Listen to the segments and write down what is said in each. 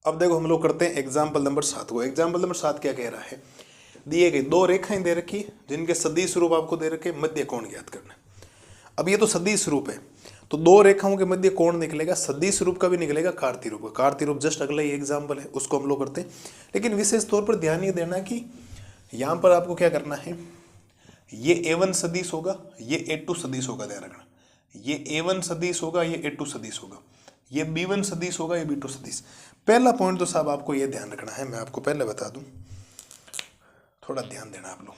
अब देखो हम लोग करते हैं एग्जाम्पल नंबर 7 को। एग्जाम्पल नंबर 7 क्या कह रहा है, दिए गए दो रेखाएं दे रखी जिनके सदिश रूप आपको दे रखे, मध्य कोण ज्ञात करना है। अब ये तो सदिश रूप है, तो दो रेखाओं के मध्य कोण निकलेगा, सदिश रूप का भी निकलेगा, कार्ती रूप का। कार्ती रूप जस्ट अगला ही एग्जाम्पल है, उसको हम लोग करते हैं। लेकिन विशेष तौर पर ध्यान ये देना कि यहाँ पर आपको क्या करना है, ये A1 सदिश होगा, ये A2 सदिश होगा, ध्यान रखना। ये A1 सदिश होगा, ये A2 सदिश होगा, ये B1 सदिश होगा, ये B2 सदिश। पहला पॉइंट तो साहब आपको ये ध्यान रखना है, मैं आपको पहले बता दूं, थोड़ा ध्यान देना आप लोग,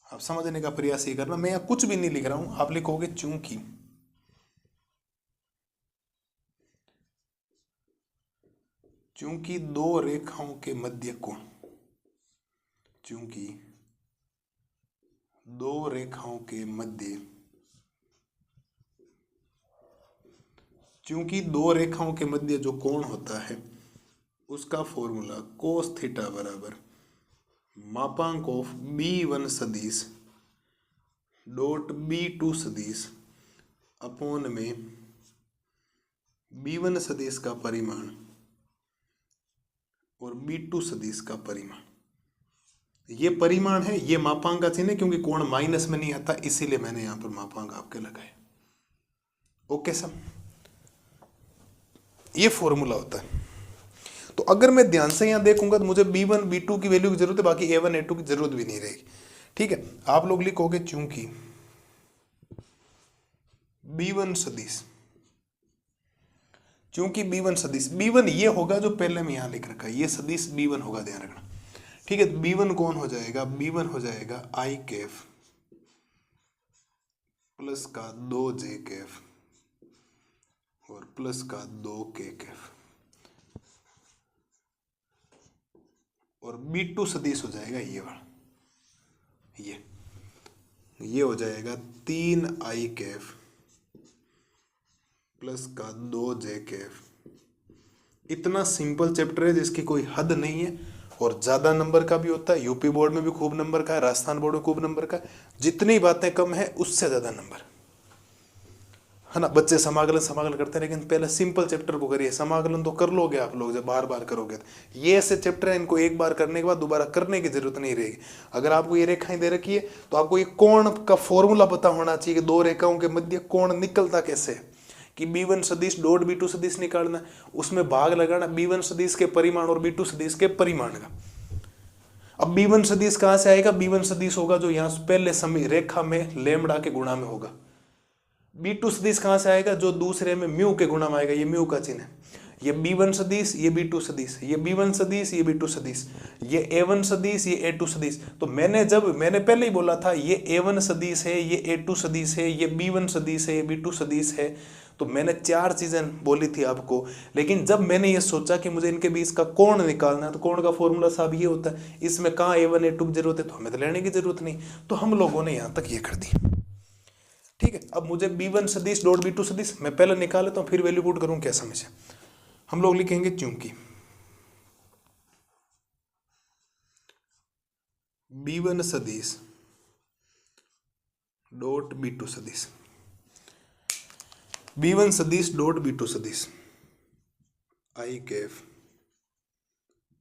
आप समझने का प्रयास ही करना। मैं यहाँ कुछ भी नहीं लिख रहा हूं, आप लिखोगे चूंकि दो रेखाओं के मध्य कोण, चूंकि दो रेखाओं के मध्य, चूंकि दो रेखाओं के मध्य जो कोण होता है उसका फॉर्मूला कोस थीटा बराबर मापांक ऑफ B1 सदिश डॉट B2 सदिश अपॉन में B1 सदिश का परिमाण और B2 सदिश का परिमाण। ये परिमाण है, ये मापांक का चिन्ह है, क्योंकि कोण माइनस में नहीं आता, इसीलिए मैंने यहां पर मापांक आपके लगाए। ओके सब, ये फॉर्मूला होता है। तो अगर मैं ध्यान से यहां देखूंगा तो मुझे B1 B2 की वैल्यू की जरूरत है, बाकी A1 A2 की जरूरत भी नहीं रहेगी। ठीक है, आप लोग लिखोगे चूंकि B1 सदिश, चूंकि B1 सदिश, B1 ये होगा जो पहले में यहां लिख रखा है, ये सदिश B1 होगा, ध्यान रखना। ठीक है, B1 कौन हो जाएगा, B1 हो जाएगा I कैफ प्लस का 2J कैफ और प्लस का 2K कैफ, और B2 सदिश हो जाएगा ये वाला, ये हो जाएगा 3I कैफ प्लस का 2J कैफ। इतना सिंपल चैप्टर है जिसकी कोई हद नहीं है, और ज्यादा नंबर का भी होता है। यूपी बोर्ड में भी खूब नंबर का है, राजस्थान बोर्ड में खूब नंबर का है। जितनी बातें कम है उससे ज्यादा नंबर है ना। बच्चे समाकलन करते हैं, लेकिन पहले सिंपल चैप्टर को करिए। समाकलन तो कर लोगे आप लोग, जब बार बार करोगे तो। ये ऐसे चैप्टर है, इनको एक बार करने के बाद दोबारा करने की जरूरत नहीं रहेगी। अगर आपको ये रेखाएं दे रखी है तो आपको ये कोण का फॉर्मूला पता होना चाहिए कि दो रेखाओं के मध्य कोण निकलता कैसे है, कि B1 सदिश डॉट B2 सदिश निकालना, उसमें भाग लगाना B1 सदिश के परिमाण और B2 सदिश के परिमाण का। अब B1 सदिश कहां से आएगा, B1 सदिश होगा जो यहां पहले समय रेखा में लेमड़ा के गुणा में होगा। B2 सदिश कहां से आएगा, जो दूसरे में म्यू के गुणा में आएगा, ये म्यू का चिन्ह है। ये B1 सदिश, ये B2 सदिश, ये B1 सदिश, ये B2 सदिश, ये A1 सदिश, ये A2 सदिश। तो मैंने पहले ही बोला था ये A1 सदिश है, ये A2 सदिश है, ये B1 सदिश है, ये B2 सदिश है। तो मैंने चार चीजें बोली थी आपको, लेकिन जब मैंने ये सोचा कि मुझे इनके बीच का कोण निकालना है, तो कोण का फॉर्मूला साहब ये होता है। इसमें कहाँ A1 A2 की जरूरत है, तो हमें तो लेने की जरूरत नहीं, तो हम लोगों ने यहां तक ये कर दी। ठीक है, अब मुझे B1 सदिश डॉट B2 सदिश मैं पहले निकाल लेता हूं, फिर वैल्यू पुट करूं, क्या समझे। हम लोग लिखेंगे चूंकि B1 सदिश डॉट B2 सदिश, B1 सदिश डॉट B2 सदिश I Kaif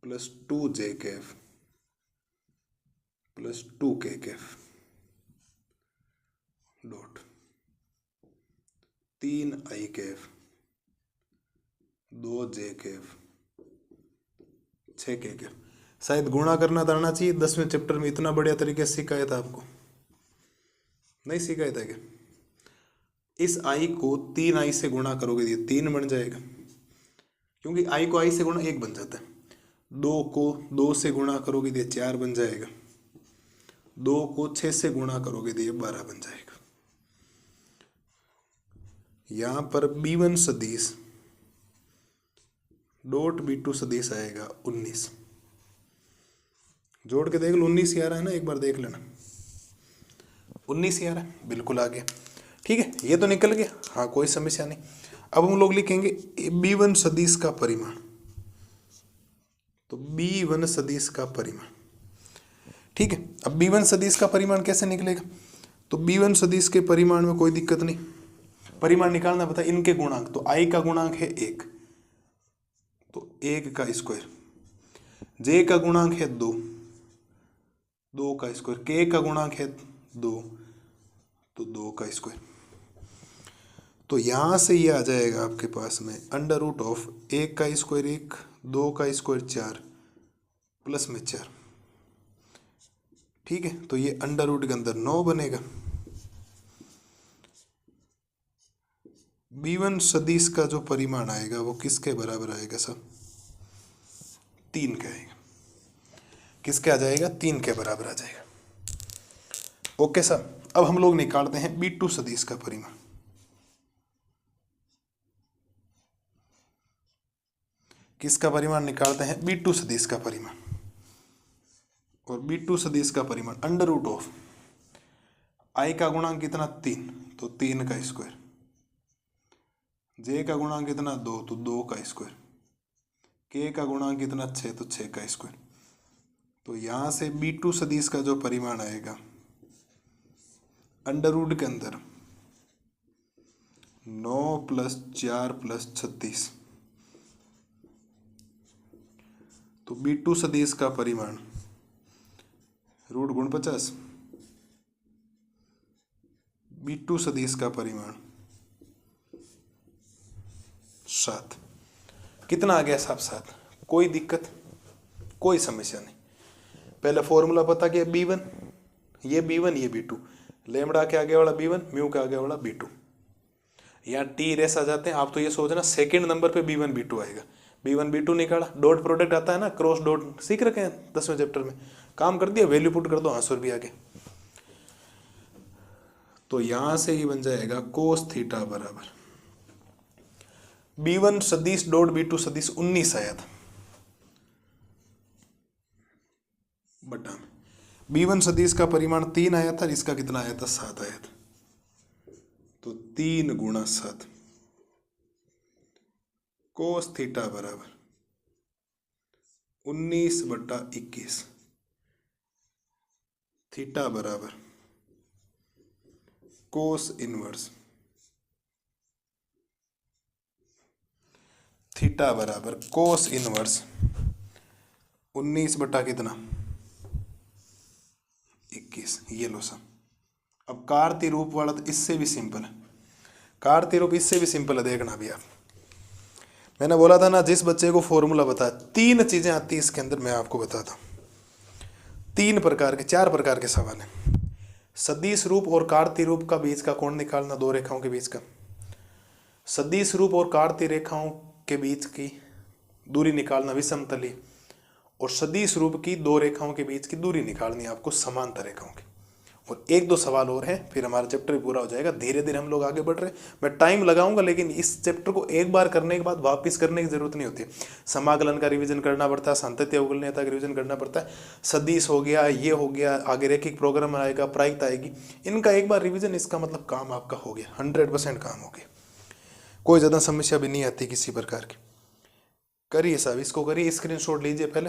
plus 2J Kaif plus 2K Kaif dot 3I Kaif 2J Kaif 6K Kaif. शायद गुणा करना तो आना चाहिए, 10वें चैप्टर में इतना बढ़िया तरीके से सिखाया था आपको, नहीं सिखाया था क्या। इस I को 3I से गुणा करोगे ये 3 बन जाएगा, क्योंकि I को I से गुणा 1 बन जाता है। 2 को 2 से गुणा करोगे तो ये 4 बन जाएगा। 2 को 6 से गुणा करोगे तो ये 12 बन जाएगा। यहां पर B1 सदिश डॉट B2 सदिश आएगा 19। जोड़ के देख लो, 19 ही आ रहा है ना, एक बार देख लेना। 19 ही आ रहा है, बिल्कुल आ गया। ठीक है, ये तो निकल गया, हाँ कोई समस्या नहीं। अब हम लोग लिखेंगे B1 सदिश का परिमाण, तो B1 सदिश का परिमाण। ठीक है, अब B1 सदिश का परिमाण कैसे निकलेगा, तो B1 सदिश के परिमाण में कोई दिक्कत नहीं, परिमाण निकालना पता, इनके गुणांक, तो I का गुणांक है 1, तो 1 का स्क्वायर, जे का गुणांक है 2, 2 का स्क्वायर, के का गुणांक है 2, तो 2 का स्क्वायर। तो यहाँ से ये आ जाएगा आपके पास में अंडर रूट ऑफ 1 का स्क्वायर 1, 2 का स्क्वायर 4, प्लस में 4। ठीक है, तो ये अंडर रूट के अंदर 9 बनेगा। B1 सदिश का जो परिमाण आएगा वो किसके बराबर आएगा सब? 3 का आएगा। किसके आ जाएगा? 3 के बराबर आ जाएगा। ओके सर, अब हम लोग निकालते हैं B2 सदिश का परिमाण। किसका परिमाण निकालते हैं? B2 सदिश का परिमाण। और B2 सदिश का परिमाण अंडर रूट ऑफ I का गुणांक कितना? 3, तो 3 का स्क्वायर, जे का गुणांक कितना? 2, तो 2 का स्क्वायर, के का गुणांक कितना? 6, तो 6 का स्क्वायर। तो यहां से B2 सदिश का जो परिमाण आएगा अंडर रूट के अंदर 9 + 4 + 36, तो B2 सदिश का परिमाण रूट गुण 50, B2 सदिश का परिमाण 7। कितना आ गया साहब? 7। कोई दिक्कत, कोई समस्या नहीं। पहले फॉर्मूला पता किया B1, ये B1 ये B2, लेमड़ा के आगे वाला B1, म्यू के आगे वाला B2। यहाँ टी रेस आ जाते हैं। आप तो ये सोचना सेकंड नंबर पे B1 B2 आएगा। B1 B2 निकाला, डॉट प्रोडक्ट आता है ना, क्रॉस डॉट सीख रखे हैं 10वें चैप्टर में, काम कर दिया, वैल्यू पुट कर दो, आंसर भी आ गया। तो यहां से ही बन जाएगा कोस थीटा बराबर B1 सदिश डॉट B2 सदिश 19 आया था बटा में। B1 सदिश का परिमाण 3 आया था, इसका कितना आया था? 7 आया था। तो 3 × 7 कोस थीटा बराबर 19/21, थीटा बराबर कोस इनवर्स थीटा बराबर कोस इनवर्स 19 बटा कितना? 21। ये लो सब। अब कार्तीय रूप वाला तो इससे भी सिंपल है, कार्तीय रूप इससे भी सिंपल है, देखना भी आप। मैंने बोला था ना, जिस बच्चे को फॉर्मूला बता, 3 चीजें आती है इसके अंदर, मैं आपको बताता हूँ। 4 प्रकार के सवाल हैं। सदिश रूप और कार्तीय रूप का बीच का कोण निकालना, 2 रेखाओं के बीच का। सदिश रूप और कार्तीय रेखाओं के बीच की दूरी निकालना, विषमतलीय। और सदिश रूप की 2 रेखाओं के बीच की दूरी निकालनी आपको, समांतर रेखाओं की। और 1-2 सवाल और हैं, फिर हमारा चैप्टर भी पूरा हो जाएगा। धीरे धीरे हम लोग आगे बढ़ रहे हैं, मैं टाइम लगाऊंगा, लेकिन इस चैप्टर को एक बार करने के बाद वापस करने की जरूरत नहीं होती। समाकलन का रिवीजन करना पड़ता है, सांतत्य अवकलनीयता का रिवीजन करना पड़ता है, सदिश हो गया, ये हो गया, आगे रैखिक प्रोग्राम आएगा, प्रायिकता आएगी, इनका एक बार रिविजन, इसका मतलब काम आपका हो गया, 100% काम हो गया। कोई ज़्यादा समस्या भी नहीं आती किसी प्रकार की। करिए साहब, इसको करिए, स्क्रीनशॉट लीजिए पहले।